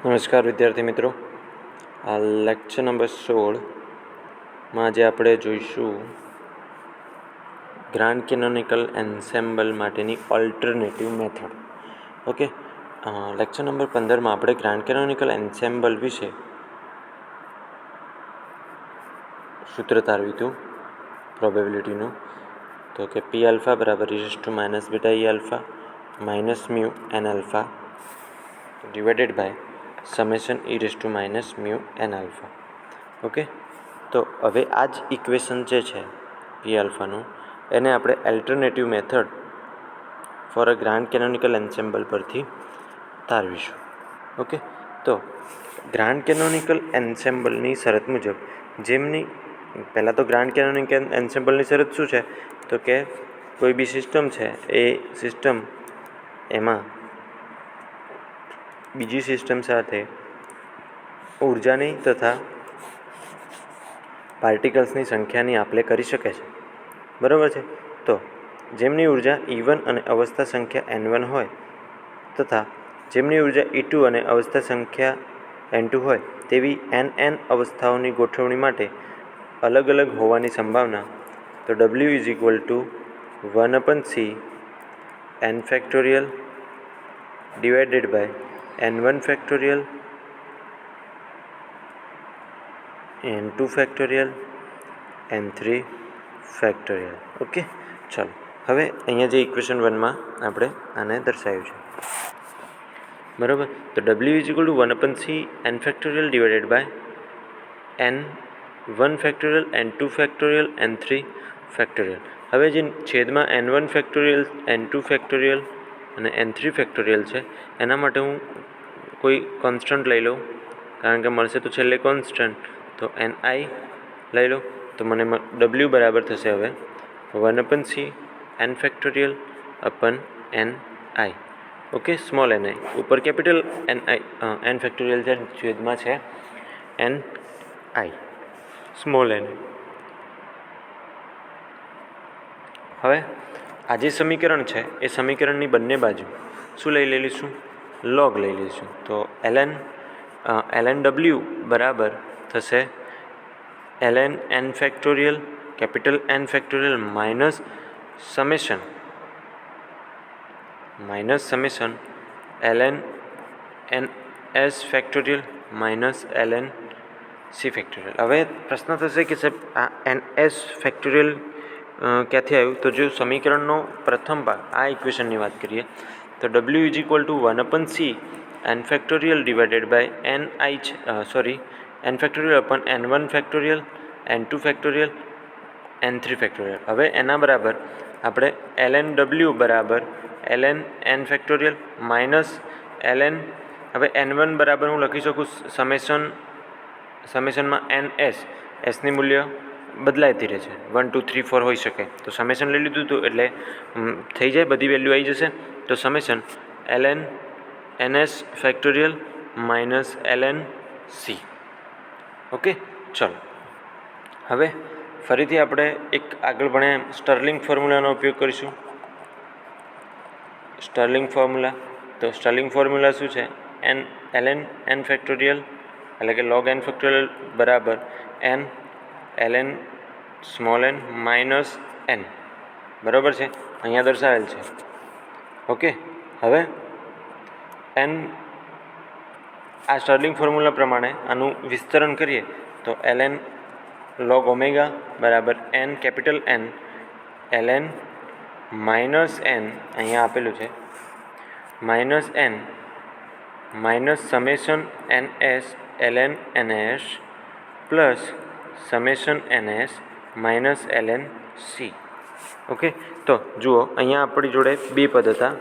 નમસ્કાર વિદ્યાર્થી મિત્રો, આ લેક્ચર નંબર 16માં આજે આપણે જોઈશું ગ્રાન્ડ કેનોનિકલ એન્સેમ્બલ માટેની alternative method. Okay, lecture number 15માં આપણે ગ્રાન્ડ કેનોનિકલ એન્સેમ્બલ વિશે સૂત્ર તારવ્યું હતું પ્રોબેબિલિટીનું. તો કે પી આલ્ફા બરાબર e⁻ beta e alpha minus mu N alpha divided by summation e⁻ N alpha. Okay, તો હવે આ જ ઇક્વેશન જે છે પી આલ્ફાનું, એને આપણે alternative method for a grand canonical એન્સેમ્બલ પરથી તારવીશું. ઓકે, તો ગ્રાન્ડ કેનોનિકલ એન્સેમ્બલની શરત મુજબ પહેલાં તો ગ્રાન્ડ કેનોનિકલ એન્સેમ્બલની શરત શું છે? તો કે કોઈ બી સિસ્ટમ છે એ સિસ્ટમ એમાં બીજી સિસ્ટમ સાથે ઉર્જાની તથા પાર્ટિકલ્સની સંખ્યાની આપ લે કરી શકે છે. બરાબર છે? તો જેમની ઉર્જા E1 અને અવસ્થા સંખ્યા N1 હોય તથા જેમની ઉર્જા E2 અને અવસ્થા સંખ્યા N2 હોય તેવી N અવસ્થાઓની ગોઠવણી માટે અલગ અલગ હોવાની સંભાવના. તો W is equal to 1/c n factorial divided by n1 factorial n2 factorial n3 factorial. Okay, ચાલો હવે અહીંયા જે ઇક્વેશન 1માં આપણે આને દર્શાવ્યું છે. બરાબર, તો W is equal to 1/c n factorial divided by n1 factorial n2 factorial n3 factorial. હવે જે છેદમાં n1 ફેક્ટોરિયલ n2 ફેક્ટોરિયલ અને n3 ફેક્ટોરિયલ છે એના માટે હું કોઈ કોન્સ્ટન્ટ લઈ લઉં, કારણ કે મળશે તો છેલ્લે કોન્સ્ટન્ટ. તો ni લઈ લો, તો મને W બરાબર થશે હવે 1/c n factorial upon ni. Okay, small ni ઉપર કેપિટલ n ફેક્ટોરિયલ છે, છેદમાં છે ni સ્મોલ n. હવે આ જે સમીકરણ છે એ સમીકરણની બંને બાજુ શું લઈ લઈશું? લોગ લઈ લઈશું. તો ln W બરાબર થશે ln n factorial capital N factorial minus summation ln ns factorial minus ln c factorial. હવે પ્રશ્ન થશે કે સાહેબ આ ns ફેક્ટોરિયલ ક્યાંથી આવ્યું? તો જો સમીકરણનો પ્રથમ ભાગ આ ઇક્વેશનની વાત કરીએ તો W is equal to 1/c n factorial divided by n factorial upon n1 factorial n2 factorial n3 factorial. હવે એના બરાબર આપણે ln W બરાબર ln n factorial minus ln, હવે n1 બરાબર હું લખી શકું સમેશનમાં ns, એસની મૂલ્ય બદલાતી રહે છે, 1 2 3 4 હોઈ શકે. તો સમેશન લઈ લીધું હતું એટલે થઈ જાય, બધી વેલ્યુ આવી જશે. તો summation ln ns factorial minus ln c. Okay, ચલો હવે ફરીથી આપણે એક આગળ ભણ્યા સ્ટર્લિંગ ફોર્મ્યુલાનો ઉપયોગ કરીશું. સ્ટર્લિંગ ફોર્મ્યુલા, તો સ્ટર્લિંગ ફોર્મ્યુલા શું છે? ln n ફેક્ટોરિયલ એટલે કે log n ફેક્ટોરિયલ બરાબર n ln small n minus n. બરાબર છે, અહીંયા દર્શાવેલ છે. ઓકે, હવે n આ સ્ટર્લિંગ ફોર્મ્યુલા પ્રમાણે આનું વિસ્તરણ કરીએ તો ln log ઓમેગા બરાબર n capital N ln minus n, અહીંયા આપેલું છે minus n minus summation ns ln ns plus summation ns minus ln c. Okay, તો જુઓ અહીંયા આપણી જોડે બે પદ હતા.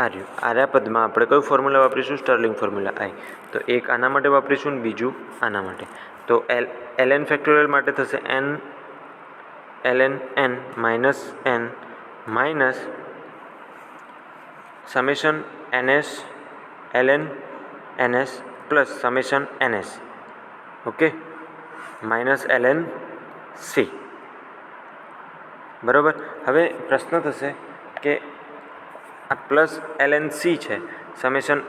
આર્યા પદમાં આપણે કયું ફોર્મ્યુલા વાપરીશું? સ્ટર્લિંગ ફોર્મ્યુલા આઈ. તો એક આના માટે વાપરીશું ને બીજું આના માટે. તો ln ફેક્ટોરિયલ માટે થશે ln n minus n minus summation ns ln ns plus summation ns. Okay, minus ln c. બરાબર, હવે પ્રશ્ન થશે કે આ પ્લસ ln c છે, સમેશન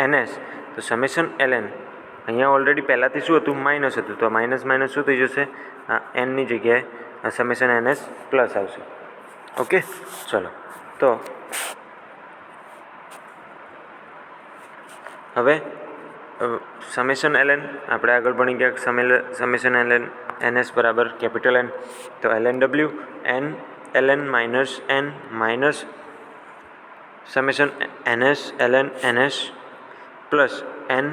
ns, તો સમેશન ln અહીંયા ઓલરેડી પહેલાંથી શું હતું, માઇનસ હતું, તો માઇનસ માઇનસ શું થઈ જશે, આ એનની જગ્યાએ સમેશન ns પ્લસ આવશે. ઓકે, ચલો તો હવે સમેશન ln આપણે આગળ ભણી ગયા, સમેશન ln ns બરાબર કેપિટલ N, તો lnw n ln minus n minus summation ns ln ns plus n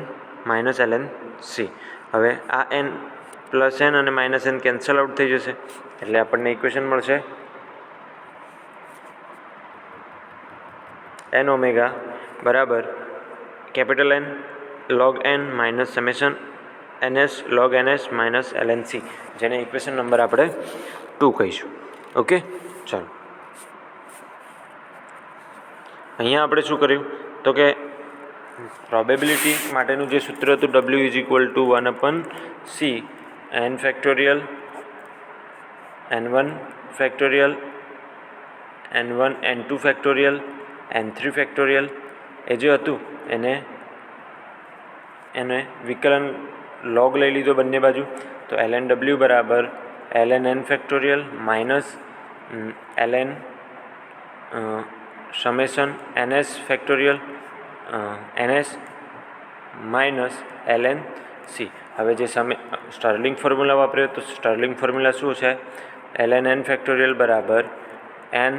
minus ln c. હવે આ n પ્લસ n અને માઇનસ n કેન્સલ આઉટ થઈ જશે, એટલે આપણને ઇક્વેશન મળશે n ઓમેગા બરાબર capital N log n minus summation ns log ns minus ln c, જેને ઇક્વેશન નંબર આપણે 2 કહીશું. ઓકે, ચાલો અહીંયા આપણે શું કર્યું, તો કે પ્રોબેબિલિટી માટેનું જે સૂત્ર હતું w is equal to 1/c n factorial n1 factorial n1 n2 factorial n3 factorial, એ જે હતું એને વિકલન લોગ લઈ લીધો બંને બાજુ, તો lnw બરાબર ln n factorial minus ln summation ns factorial ns minus ln c. હવે જે સ્ટર્લિંગ ફોર્મ્યુલા વાપર્યો, તો સ્ટર્લિંગ ફોર્મ્યુલા શું છે, ln n ફેક્ટોરિયલ બરાબર n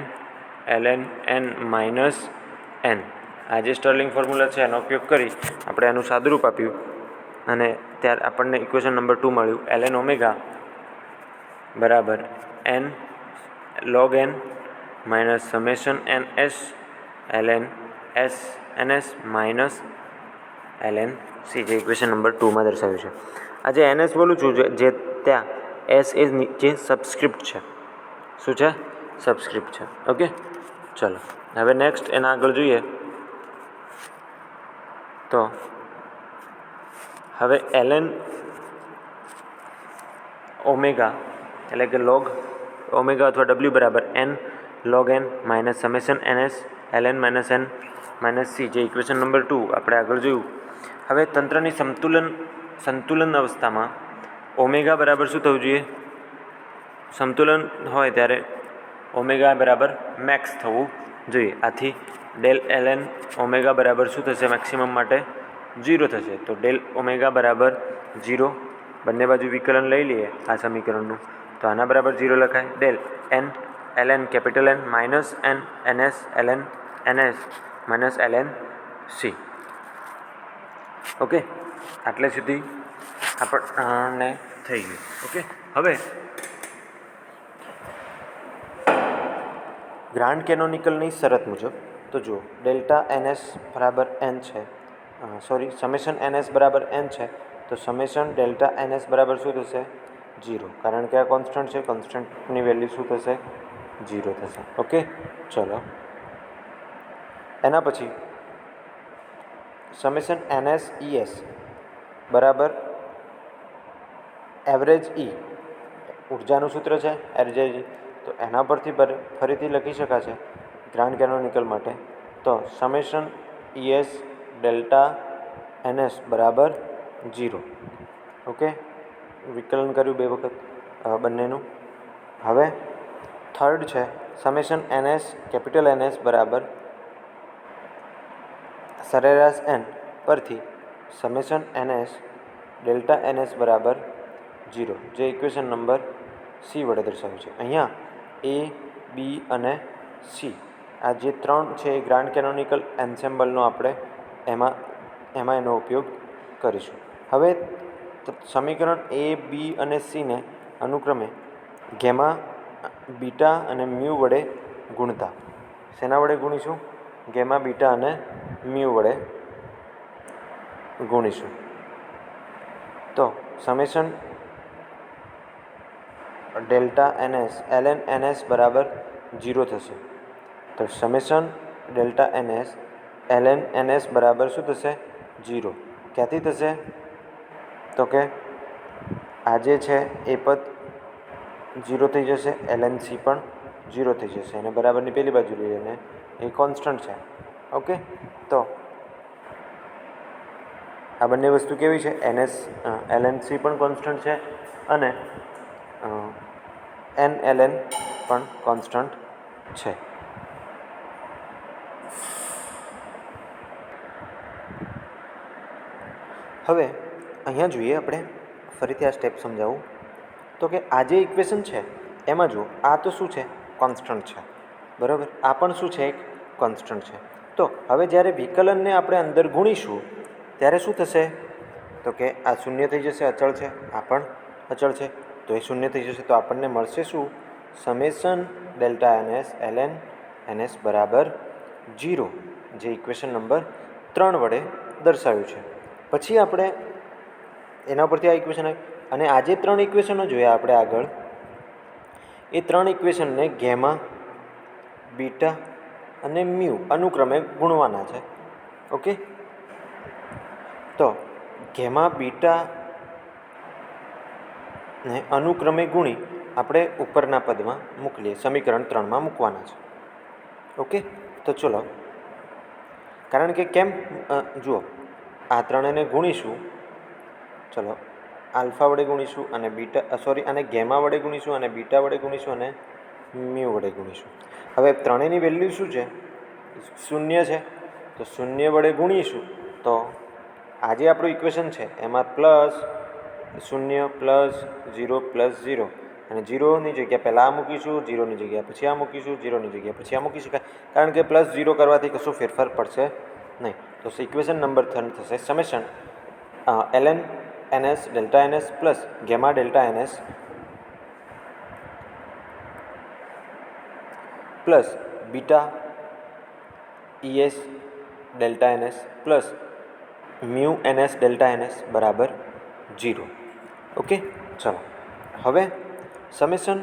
ln n minus n. આ જે સ્ટર્લિંગ ફોર્મ્યુલા છે એનો ઉપયોગ કરી આપણે એનું સાદુરૂપ આપ્યું અને ત્યારે આપણને ઇક્વેશન નંબર 2 મળ્યું, ln ઓમેગા બરાબર n log n minus summation ns ln s ns minus ln c, જે ઇક્વેશન નંબર 2માં દર્શાવ્યું છે. આ જે ns બોલું છું, જે ત્યાં s એ જે સબસ્ક્રિપ્ટ છે, શું છે, સબસ્ક્રિપ્ટ છે. ઓકે, ચલો હવે નેક્સ્ટ એના આગળ જોઈએ, તો હવે ln ઓમેગા એટલે કે લોગ ઓમેગા અથવા w બરાબર n log n minus summation ns ln minus n minus c, જે ઇક્વેશન નંબર 2 આપણે આગળ જોયું. હવે તંત્રની સંતુલન અવસ્થામાં ઓમેગા બરાબર શું થવું જોઈએ, સંતુલન હોય ત્યારે ઓમેગા બરાબર મેક્સ થવું જોઈએ. આથી ડેલ ln ઓમેગા બરાબર શું થશે, મેક્સિમમ માટે 0 થશે, તો ડેલ ઓમેગા બરાબર 0, બંને બાજુ વિકલન લઈ લઈએ આ સમીકરણનું, તો આના બરાબર 0 લખાય. Del n ln capital N minus n ns ln ns minus ln c. Okay, આટલે સુધી આપણને થઈ ગયું. ઓકે, હવે ગ્રાન્ડ કેનોનિકલની શરત મુજબ તો જુઓ, ડેલ્ટા ns બરાબર n છે, સમેશન ns બરાબર n છે, તો સમેશન ડેલ્ટા ns બરાબર શું થશે, 0, કારણ કે આ કોન્સ્ટન્ટ છે, કોન્સ્ટન્ટની વેલ્યુ શું થશે, 0 થશે. ઓકે, ચલો એના પછી સમેશન ns es બરાબર એવરેજ e, ઉર્જાનું સૂત્ર છે એવરેજ e, તો એના પરથી ફરીથી લખી શકાશે ગ્રાન્ડ કેનોનિકલ માટે, તો સમેશન es ડેલ્ટા ns બરાબર 0. ઓકે, વિકલન કર્યું 2 વખત બંનેનું. હવે થર્ડ છે સમેશન ns કેપિટલ ns બરાબર સરેરાશ n પરથી સમેશન ns ડેલ્ટા ns બરાબર 0, જે ઇક્વેશન નંબર c વડે દર્શાવ્યું છે. અહીંયા a b અને c આ જે 3 છે એ ગ્રાન્ડ કેનોનિકલ એન્સેમ્બલનો આપણે એમાં એનો ઉપયોગ કરીશું. હવે સમીકરણ a b અને c ને અનુક્રમે ગેમા બીટા અને મ્યુ વડે ગુણતા, શેના વડે ગુણીશું, ગેમા બીટા અને મ્યુ વડે ગુણીશું. તો summation delta ns ln ns બરાબર 0 થશે, તો summation delta ns ln ns બરાબર શું થશે, 0. ક્યાંથી થશે, તો કે આ જે છે એ પદ 0 થઈ જશે, ln c પણ 0 થઈ જશે અને બરાબરની પેલી બાજુ લઈએ અને એ કોન્સ્ટન્ટ છે. ઓકે, તો આ બંને વસ્તુ કેવી છે? LNC પણ કોન્સ્ટન્ટ છે અને NLN પણ કોન્સ્ટન્ટ છે. હવે અહીંયા જોઈએ આપણે ફરીથી આ સ્ટેપ સમજાવું તો કે આ જે ઇક્વેશન છે એમાં જુઓ, આ તો શું છે? કોન્સ્ટન્ટ છે, બરાબર. આ પણ શું છે? એક કોન્સ્ટન્ટ છે. તો હવે જ્યારે વિકલનને આપણે અંદર ગુણીશું ત્યારે શું થશે? તો કે આ શૂન્ય થઈ જશે, અચળ છે, આ પણ અચળ છે, તો એ શૂન્ય થઈ જશે. તો આપણને મળશે શું? Summation delta NS ln NS બરાબર 0, જે ઇક્વેશન નંબર 3 વડે દર્શાવ્યું છે. પછી આપણે એના પરથી આ ઇક્વેશન આવી, અને આ જે 3 ઇક્વેશનો જોયા આપણે આગળ, એ 3 ઇક્વેશનને ગેમા, બીટા અને મ્યુ અનુક્રમે ગુણવાના છે. ઓકે, તો ગેમા, બીટા ને અનુક્રમે ગુણી આપણે ઉપરના પદમાં મોકલીએ, સમીકરણ 3માં મૂકવાના છે. ઓકે, તો ચલો, કારણ કે કેમ જુઓ, આ ત્રણેયને ગુણીશું, ચલો આલ્ફા વડે ગુણીશું અને અને ગેમા વડે ગુણીશું અને બીટા વડે ગુણીશું અને મ્યુ વડે ગુણીશું. હવે ત્રણેયની વેલ્યુ શું છે? શૂન્ય છે, તો શૂન્ય વડે ગુણીશું તો આ જે આપણું ઇક્વેશન છે એમાં પ્લસ 0 પ્લસ 0 પ્લસ 0, અને 0ની જગ્યા પહેલાં આ મૂકીશું, 0ની જગ્યા પછી આ મૂકીશું, 0ની જગ્યા પછી આ મૂકી શકાય, કારણ કે પ્લસ 0 કરવાથી કશું ફેરફાર પડશે નહીં. તો ઇક્વેશન નંબર 3 થશે summation ln NS delta NS plus gamma delta NS plus beta ES delta NS plus mu NS delta NS બરાબર 0. ઓકે, ચલો હવે સમેશન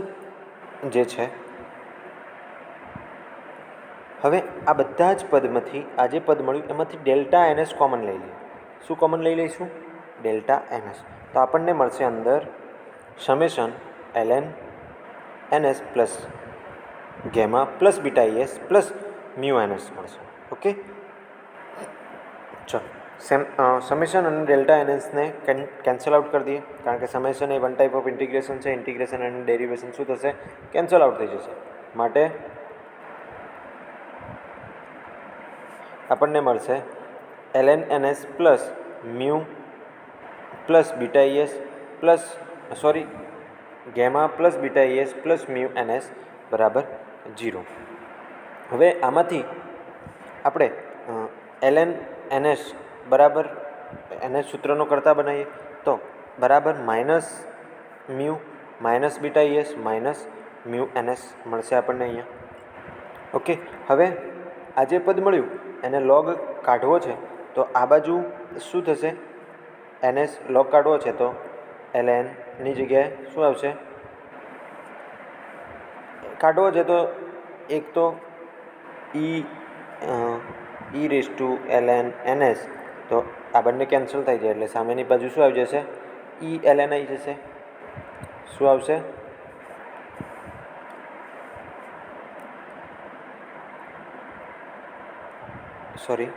જે છે, હવે આ બધા જ પદમાંથી આ જે પદ મળ્યું એમાંથી ડેલ્ટા NS કોમન લઈ લઈએ. શું કોમન લઈ લઈશું? Delta NS. તો આપણને મળશે અંદર summation ln NS plus gamma plus beta ES plus mu NS મળશે. ઓકે, ચલો સમેશન અને ડેલ્ટા NSને કેન્સલ આઉટ કરી દઈએ, કારણ કે summation A one type of integration છે. ઇન્ટિગ્રેશન અને ડેરિવેશન શું થશે? કેન્સલ આઉટ થઈ જશે. માટે આપણને મળશે ln NS plus mu plus beta ES plus gamma plus beta ES plus mu NS બરાબર 0. હવે આમાંથી આપણે ln NS બરાબર NS સૂત્રનો કરતા બનાવીએ તો બરાબર minus mu minus beta ES minus mu NS મળશે આપણને અહીંયા. ઓકે, હવે આ જે પદ મળ્યું એને લોગ કાઢવો છે, તો આ બાજુ શું થશે? NS લોગ કાઢવો છે તો lnની જગ્યાએ શું આવશે? કાઢવો છે તો એક તો e raise to ln NS, તો આ બંને કેન્સલ થઈ જાય એટલે સામેની બાજુ શું આવી જશે? ln આવી જશે. શું આવશે? સોરી,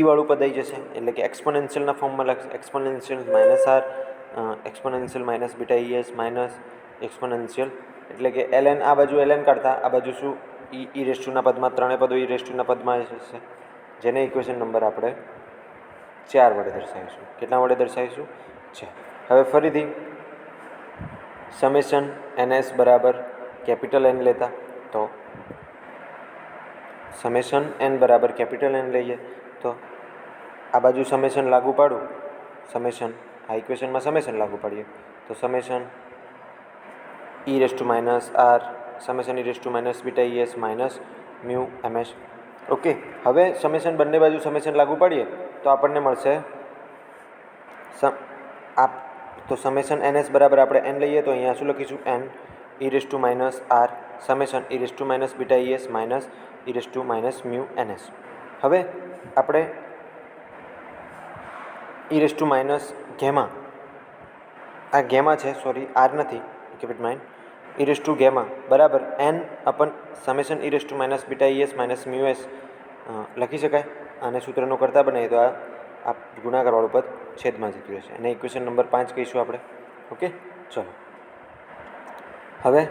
વાળું પદ આવી જશે, એટલે કે એક્સપોનેન્શિયલના ફોર્મમાં લખશે. Exponential minus R, exponential minus beta ES minus exponential, એટલે કે ln આ બાજુ ln કાઢતા આ બાજુ શું? ઈ રેઝ ટુના પદમાં, ત્રણેય પદો ઈ રેઝ ટુના પદમાં જશે, જેને ઇક્વેશન નંબર આપણે 4 વડે દર્શાવીશું. કેટલા વડે દર્શાવીશું? 4. હવે ફરીથી સમેશન NS બરાબર કેપિટલ N લેતા, તો સમેશન n બરાબર કેપિટલ N લઈએ તો આ બાજુ સમેશન લાગુ પાડું, સમેશન આ ઇક્વેશનમાં સમેશન લાગુ પાડીએ તો summation e raise to minus R summation e raise to minus beta ES minus mu MS. Okay, હવે સમેશન બંને બાજુ સમેશન લાગુ પાડીએ તો આપણને મળશે તો સમેશન NS બરાબર આપણે n લઈએ તો અહીંયા શું લખીશું? n e raise to minus R summation e raise to minus beta ES minus e raise to minus mu NS. હવે આપણે E raise to minus gamma, આ ગેમા છે, સોરી આર નથી, keep it mind, E raise to gamma બરાબર N upon summation E raise to minus beta E S minus mu S લખી શકાય. આને સૂત્રનો કરતા બનાવીએ તો આ ગુણાકારવાળું પદ છેદમાં જતું રહેશે. અને ઇક્વેશન નંબર 5 કહીશું આપણે. ઓકે, ચલો હવે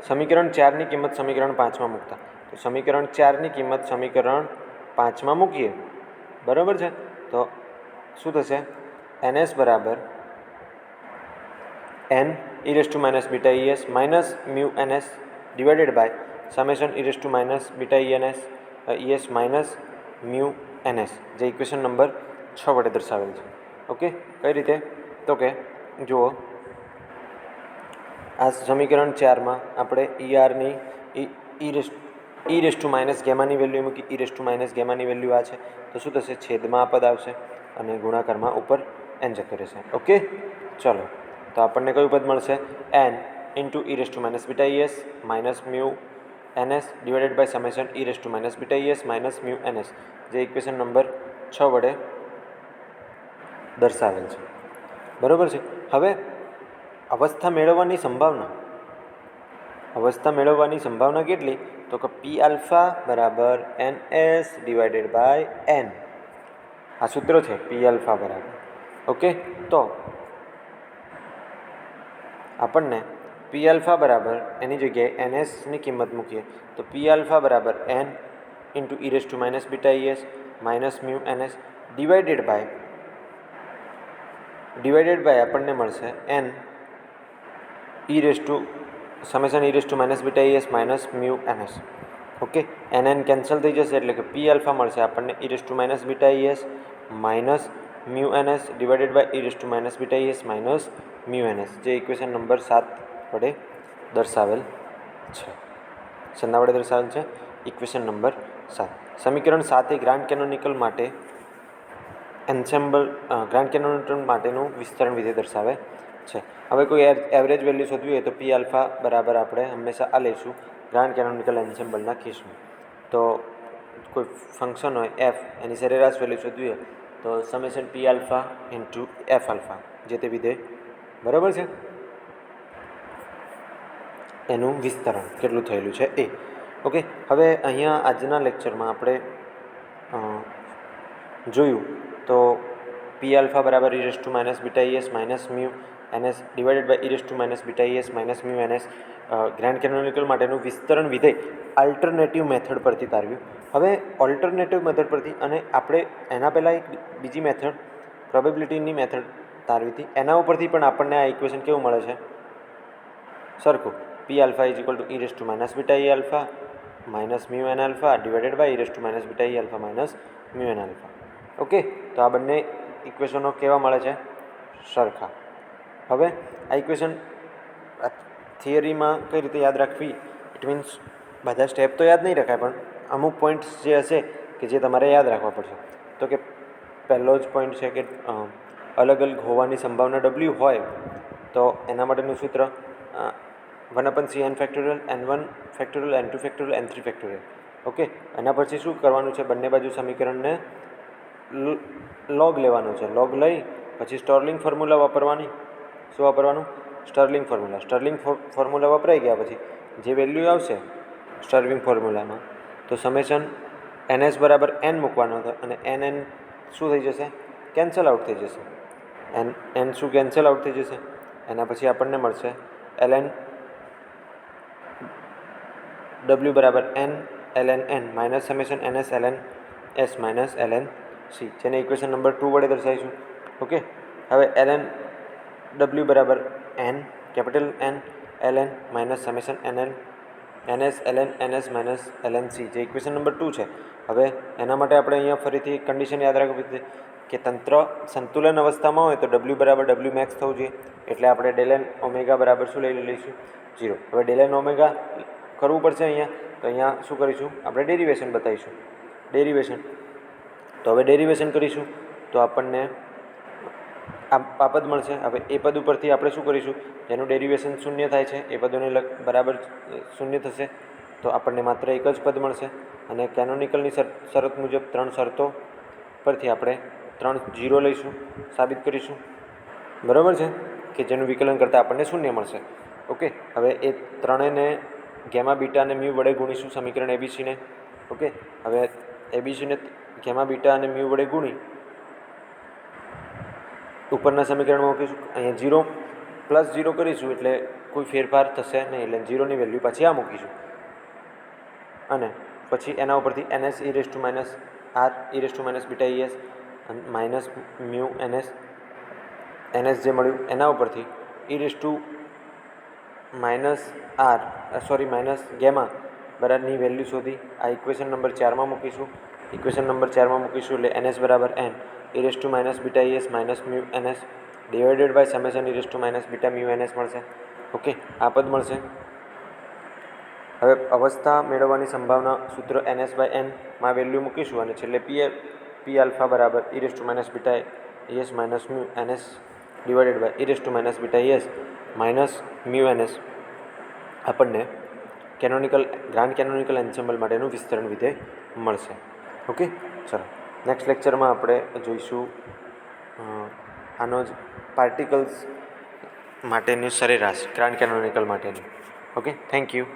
સમીકરણ 4ની કિંમત સમીકરણ 5માં મૂકતા. તો સમીકરણ 4ની કિંમત સમીકરણ 5માં મૂકીએ, બરાબર છે. તો શું થશે? એનએસ બરાબર N E raise to minus beta E S minus mu NS divided by summation E raise to minus beta E S minus mu NS, જે ઇક્વેશન નંબર 6 વડે દર્શાવેલ છે. ઓકે, કઈ રીતે? તો કે જુઓ, આ સમીકરણ 4માં આપણે ઈઆરની ઈ રેસ ટુ માઇનસ ગેમાની વેલ્યુ મૂકી, ઈ રેસ ટુ માઇનસ ગેમાની વેલ્યુ આ છે. તો શું થશે? છેદમાં આ પદ આવશે અને ગુણાકારમાં ઉપર એન જતો રહેશે. ઓકે, ચલો તો આપણને કયું પદ મળશે? N into E raise to minus beta E S minus mu NS divided by summation E raise to minus beta E S minus mu NS, જે ઇક્વેશન નંબર 6 વડે દર્શાવેલ છે. બરાબર છે. હવે અવસ્થા મેળવવાની સંભાવના કેટલી? તો કે પી આલ્ફા બરાબર N S divided by N, આ સૂત્ર છે પી આલ્ફા બરાબર. ઓકે, તો આપણને પી આલ્ફા બરાબર એની જગ્યાએ એન એસની કિંમત મૂકીએ તો પી આલ્ફા બરાબર N into E raise to minus beta E S minus mu N S divided by આપણને મળશે N E raise to summation E raise to minus beta E S minus mu N S. Okay, N cancel થઈ જશે એટલે કે P alpha મળશે આપણને E raise to minus beta E S minus mu N S divided by E raise to minus beta E S minus mu N S, જે equation number 7 વડે દર્શાવેલ છે. શેના વડે દર્શાવેલ છે? Equation number 7. સમીકરણ 7 એ ગ્રાન્ડ કેનોનિકલ માટેનું વિસ્તરણ વિધેય દર્શાવે છે. હવે કોઈ એવરેજ વેલ્યુ શોધવી હોય તો પી આલ્ફા બરાબર આપણે હંમેશા આ લઈશું ગ્રાન્ડ કેનોનિકલ એન્સેમ્બલના કેસમાં. તો કોઈ ફંક્શન હોય એફ, એની સરેરાશ વેલ્યુ શોધવી હોય તો સમેશન પી આલ્ફા ઇન્ટુ એફ આલ્ફા, જે તે વિધેય, બરાબર છે, એનું વિસ્તરણ કેટલું થયેલું છે એ. ઓકે, હવે અહીંયા આજના લેક્ચરમાં આપણે જોયું તો પી આલ્ફા બરાબર E raise to minus beta E S minus mu N S divided by E raise to minus beta E S minus mu N S grand canonical માટેનું વિસ્તરણ વિધેય આલ્ટરનેટિવ મેથડ પરથી તારવ્યું. હવે ઓલ્ટરનેટિવ મેથડ પરથી, અને આપણે એના પહેલાં એક બીજી મેથડ પ્રોબેબિલિટીની મેથડ તારવી હતી, એના ઉપરથી પણ આપણને આ ઇક્વેશન કેવું મળે છે? સરખું. P alpha is equal to E raise to minus beta E alpha minus mu N alpha divided by E raise to minus beta E alpha minus mu N alpha. Okay, તો આ બંને ઇક્વેશનો કેવા મળે છે? સરખા. હવે આ ઇક્વેશન થિયરીમાં કઈ રીતે યાદ રાખવી? ઇટ મીન્સ બધા સ્ટેપ તો યાદ નહીં રખાય, પણ અમુક પોઈન્ટ્સ જે હશે કે જે તમારે યાદ રાખવા પડશે. તો કે પહેલો જ પોઈન્ટ છે કે અલગ અલગ હોવાની સંભાવના ડબલ્યુ હોય તો એના માટેનું સૂત્ર 1/c n factorial n1 factorial n2 factorial n3 factorial. Okay, એના પછી શું કરવાનું છે? બંને બાજુ સમીકરણને લોગ લેવાનું છે. લોગ લઈ પછી સ્ટર્લિંગ ફોર્મ્યુલા વાપરવાની. શું વાપરવાનું? Stirling formula. સ્ટર્લિંગ ફોર્મ્યુલા વપરાઈ ગયા પછી જે વેલ્યુ આવશે સ્ટર્લિંગ ફોર્મ્યુલામાં તો સમેશન એન એસ બરાબર એન મૂકવાનો હતો, અને એન શું થઈ જશે? કેન્સલ આઉટ થઈ જશે. એન શું કેન્સલ આઉટ થઈ જશે? એના પછી આપણને મળશે ln w બરાબર n ln n minus summation N S ln s minus ln c, જેને ઇક્વેશન નંબર 2 વડે દર્શાવીશું. ઓકે, હવે ln w બરાબર n capital n ln minus summation ns ln ns minus ln c, જે equation number 2 છે. હવે એના માટે આપણે અહીંયા ફરીથી કન્ડિશન યાદ રાખવી પડશે કે તંત્ર સંતુલન અવસ્થામાં હોય તો w બરાબર w મેક્સ થવું જોઈએ, એટલે આપણે ડેલ એન ઓમેગા બરાબર શું લઈ લઈશું? 0. હવે ડેલ એન ઓમેગા કરવું પડશે અહીંયા, તો અહીંયા શું કરીશું? આપણે ડેરિવેશન બતાવીશું. તો હવે ડેરિવેશન કરીશું તો આપણને આ પદ મળશે. હવે એ પદ ઉપરથી આપણે શું કરીશું? જેનું ડેરિવેશન શૂન્ય થાય છે એ પદોને બરાબર શૂન્ય થશે, તો આપણને માત્ર એક જ પદ મળશે. અને કેનોનિકલની શરત મુજબ 3 શરતો પરથી આપણે 3 0 લઈશું, સાબિત કરીશું. બરાબર છે કે જેનું વિકલન કરતાં આપણને શૂન્ય મળશે. ઓકે, હવે એ ત્રણેયને ગેમા બીટા અને મ્યુ વડે ગુણીશું સમીકરણ એબીસીને. ઓકે, હવે એબીસીને ગેમા બીટા અને મ્યુ વડે ગુણી ઉપરના સમીકરણમાં મૂકીશું. અહીંયા 0 પ્લસ 0 કરીશું એટલે કોઈ ફેરફાર થશે નહીં, એટલે 0ની વેલ્યુ પાછી આ મૂકીશું. અને પછી એના ઉપરથી NS e raise to minus R e raise to minus beta ES minus mu NS જે મળ્યું એના ઉપરથી e raise to minus R minus gamma બરાબરની વેલ્યુ શોધી આ ઇક્વેશન નંબર 4માં મૂકીશું. ઇક્વેશન નંબર 4માં મૂકીશું એટલે NS બરાબર n e raise to minus beta ES minus mu NS divided by summation e raise to minus beta mu NS મળશે. Okay, આ પદ મળશે. હવે અવસ્થા મેળવવાની સંભાવના સૂત્ર NS બાય n માં વેલ્યુ મૂકીશું અને છેલ્લે પી આલ્ફા બરાબર e raise to minus beta ES minus mu NS divided by e raise to minus beta ES minus mu NS આપણને ગ્રાન્ડ કેનોનિકલ એન્સેમ્બલ માટેનું વિસ્તરણ વિધેય મળશે. ઓકે, ચલો નેક્સ્ટ લેક્ચરમાં આપણે જોઈશું આનો જ પાર્ટિકલ્સ માટેની સરેરાશ ગ્રાન્ડ કેનોનિકલ માટેની. Okay, thank you.